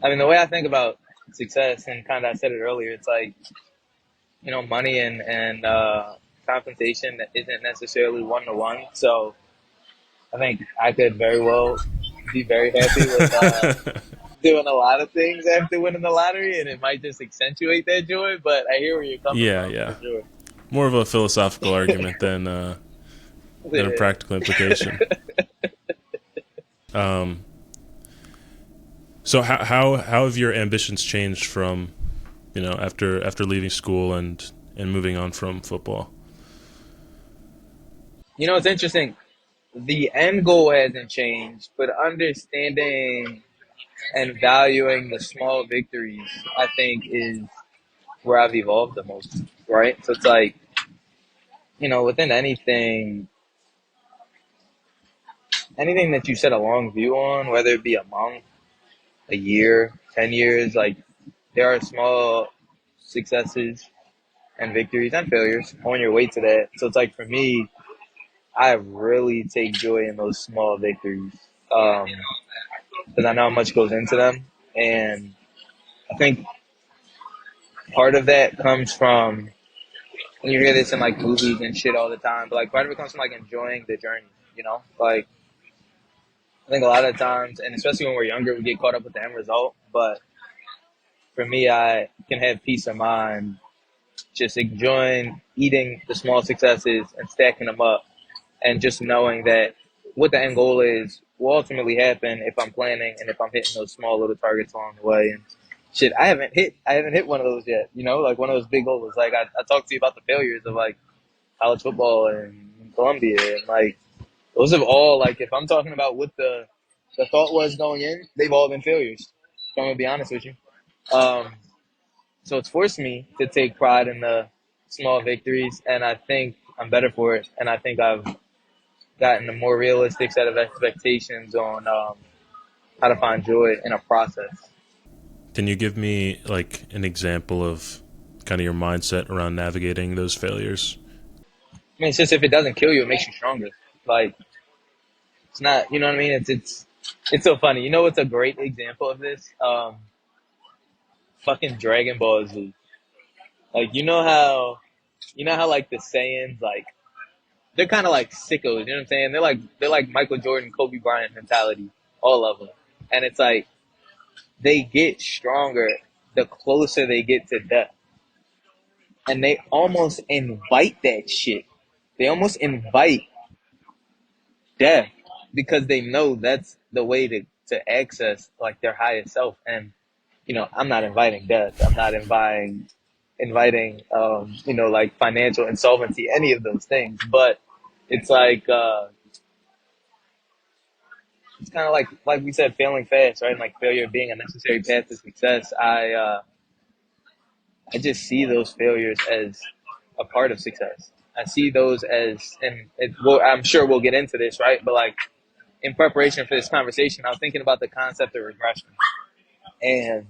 I mean, the way I think about success, and kind of I said it earlier, it's like, money and compensation that isn't necessarily one to one. So I think I could very well be very happy with doing a lot of things after winning the lottery, and it might just accentuate that joy. But I hear where you're coming Yeah, from yeah. for sure. More of a philosophical argument than a Yeah. practical implication. Um, so how have your ambitions changed from after leaving school and moving on from football? It's interesting. The end goal hasn't changed, but understanding and valuing the small victories, I think, is where I've evolved the most, right? So it's like, within anything that you set a long view on, whether it be a month, a year, 10 years, like there are small successes and victories and failures on your way to that. So it's like for me, I really take joy in those small victories because I know how much goes into them. And I think part of that comes from, and you hear this in like movies and shit all the time, but like part of it comes from like enjoying the journey, Like I think a lot of times, and especially when we're younger, we get caught up with the end result. But for me, I can have peace of mind just enjoying eating the small successes and stacking them up, and just knowing that what the end goal is will ultimately happen if I'm planning and if I'm hitting those small little targets along the way. And shit, I haven't hit one of those yet. Like one of those big goals. Like I talked to you about the failures of like college football and Columbia, and like those have all like if I'm talking about what the thought was going in, they've all been failures. If I'm gonna be honest with you. Um, so it's forced me to take pride in the small victories, and I think I'm better for it. And I think I've gotten a more realistic set of expectations on how to find joy in a process. Can you give me like an example of kind of your mindset around navigating those failures? I mean, it's just if it doesn't kill you, it makes you stronger. Like it's not, you know what I mean? It's so funny. You know what's a great example of this? Fucking Dragon Ball Z. Like you know how like the Saiyans like they're kind of like sickos. You know what I'm saying? They're like Michael Jordan, Kobe Bryant mentality, all of them. And it's like they get stronger the closer they get to death, and they almost invite that shit. They almost invite death because they know that's the way to access like their highest self. And I'm not inviting death. I'm not inviting like financial insolvency, any of those things. But it's like it's kind of like we said, failing fast, right? And like failure being a necessary path to success. I just see those failures as a part of success. I see those as, and I'm sure we'll get into this, right? But like in preparation for this conversation, I was thinking about the concept of regression. And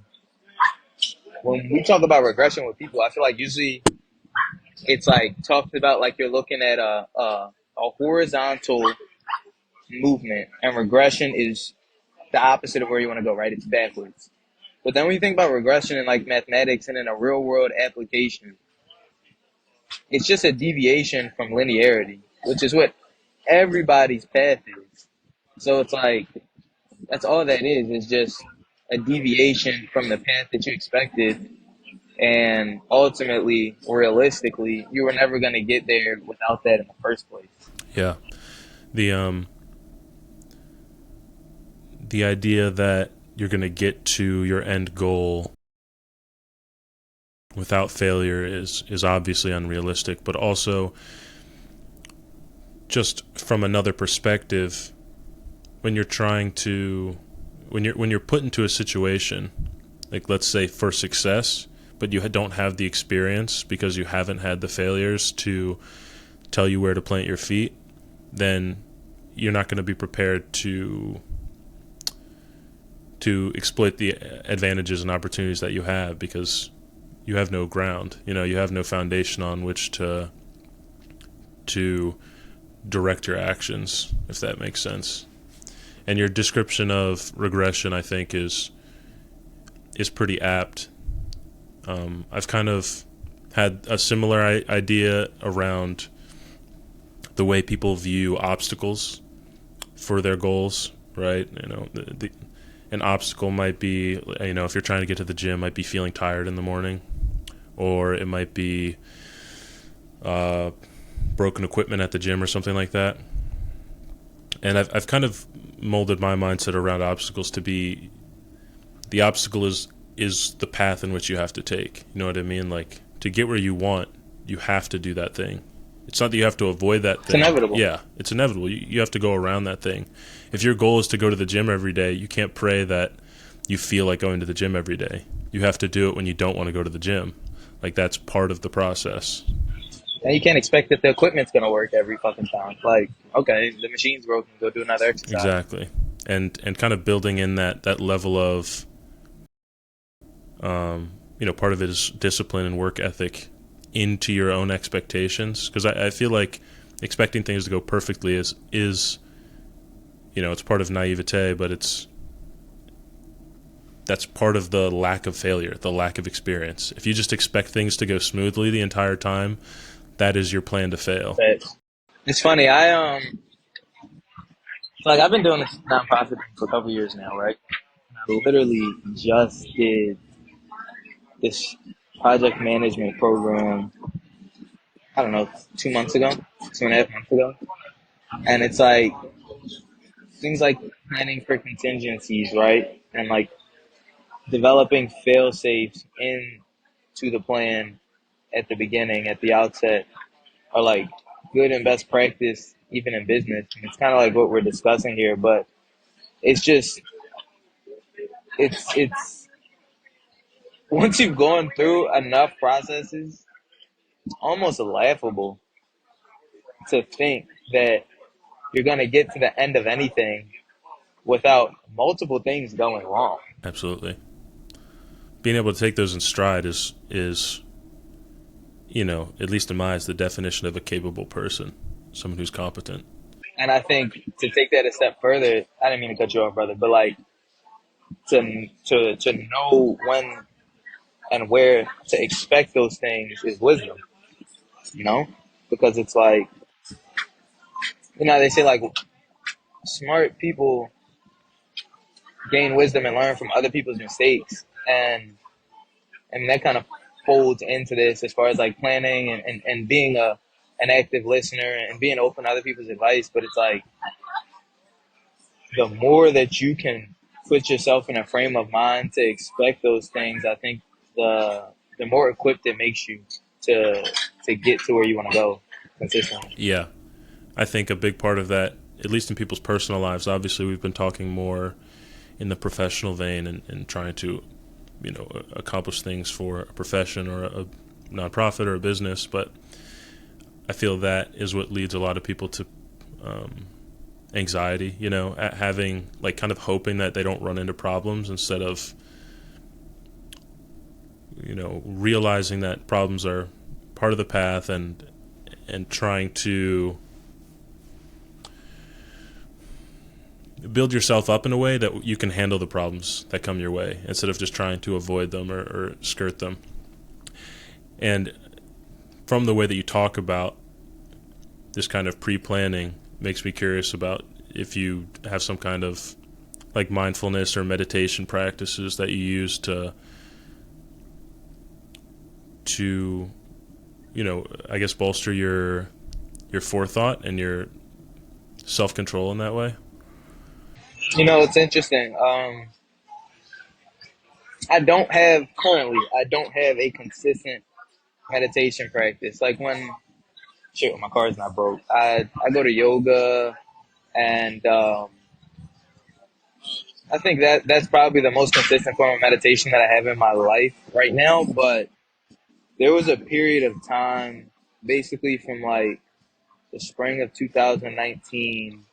when we talk about regression with people, I feel like usually it's like talked about like you're looking at a horizontal movement, and regression is the opposite of where you want to go, right? It's backwards. But then when you think about regression in like mathematics and in a real world application, it's just a deviation from linearity, which is what everybody's path is. So it's like that's all that is just a deviation from the path that you expected. And ultimately, realistically, you were never going to get there without that in the first place. Yeah. The the idea that you're going to get to your end goal without failure is obviously unrealistic, but also just from another perspective, when you're trying to when you're put into a situation like, let's say, for success, but you don't have the experience because you haven't had the failures to tell you where to plant your feet, then you're not going to be prepared to exploit the advantages and opportunities that you have, because you have no ground. You have no foundation on which to direct your actions, if that makes sense. And your description of regression, I think, is is pretty apt. I've kind of had a similar idea around the way people view obstacles for their goals, right? An obstacle might be, if you're trying to get to the gym, might be feeling tired in the morning, or it might be broken equipment at the gym or something like that. And I've kind of molded my mindset around obstacles to be the obstacle is the path in which you have to take. You know what I mean? Like, to get where you want, you have to do that thing. It's not that you have to avoid that thing. It's inevitable. Yeah, it's inevitable. You have to go around that thing. If your goal is to go to the gym every day, you can't pray that you feel like going to the gym every day. You have to do it when you don't want to go to the gym. Like, that's part of the process. And you can't expect that the equipment's gonna work every fucking time. Like, okay, the machine's broken, go do another exercise. Exactly. And kind of building in that level of, part of it is discipline and work ethic into your own expectations. Because I feel like expecting things to go perfectly is it's part of naivete, but that's part of the lack of failure, the lack of experience. If you just expect things to go smoothly the entire time, that is your plan to fail. It's funny. I've been doing this nonprofit thing for a couple years now, right? And I literally just did this project management program. I don't know, 2 months ago, 2.5 months ago, and it's like things like planning for contingencies, right? And like developing fail safes into the plan at the beginning, at the outset, are like good and best practice even in business. And it's kind of like what we're discussing here, but it's just it's once you've gone through enough processes, it's almost laughable to think that you're gonna get to the end of anything without multiple things going wrong. Absolutely. Being able to take those in stride is at least in my eyes, the definition of a capable person, someone who's competent. And I think to take that a step further, I didn't mean to cut you off, brother, but like to know when and where to expect those things is wisdom, you know? Because it's like, they say like smart people gain wisdom and learn from other people's mistakes. And that kind of folds into this as far as like planning and being an active listener and being open to other people's advice. But it's like the more that you can put yourself in a frame of mind to expect those things, I think the more equipped it makes you to get to where you want to go consistently. Yeah. I think a big part of that, at least in people's personal lives, obviously we've been talking more in the professional vein and trying to, accomplish things for a profession or a nonprofit or a business. But I feel that is what leads a lot of people to anxiety, at having like kind of hoping that they don't run into problems instead of, realizing that problems are part of the path and trying to build yourself up in a way that you can handle the problems that come your way instead of just trying to avoid them or skirt them. And from the way that you talk about this kind of pre-planning makes me curious about if you have some kind of like mindfulness or meditation practices that you use to I guess bolster your forethought and your self-control in that way. It's interesting. I don't have a consistent meditation practice. Like when my car's not broke. I go to yoga, and I think that's probably the most consistent form of meditation that I have in my life right now. But there was a period of time, basically from like the spring of 2019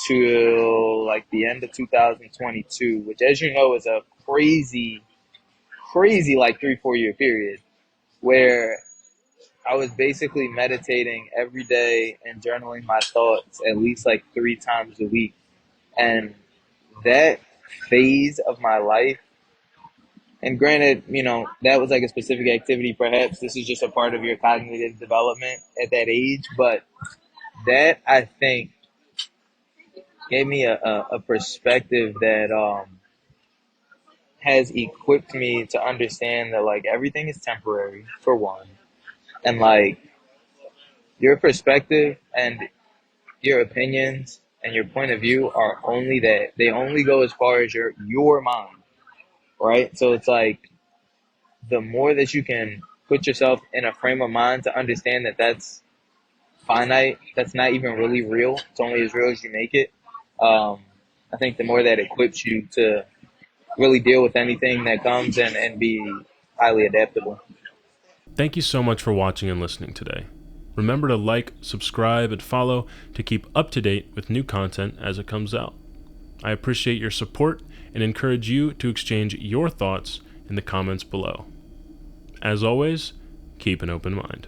to like the end of 2022, which, as you know, is a crazy, crazy like 3-4 year period where I was basically meditating every day and journaling my thoughts at least like 3 times a week. And that phase of my life And granted, that was like a specific activity. Perhaps this is just a part of your cognitive development at that age. But that, I think, gave me a perspective that has equipped me to understand that like everything is temporary for one, and like your perspective and your opinions and your point of view are only that. They only go as far as your mind, right? So it's like the more that you can put yourself in a frame of mind to understand that that's finite, that's not even really real. It's only as real as you make it. I think the more that equips you to really deal with anything that comes and be highly adaptable. Thank you so much for watching and listening today. Remember to like, subscribe, and follow to keep up to date with new content as it comes out. I appreciate your support and encourage you to exchange your thoughts in the comments below. As always, keep an open mind.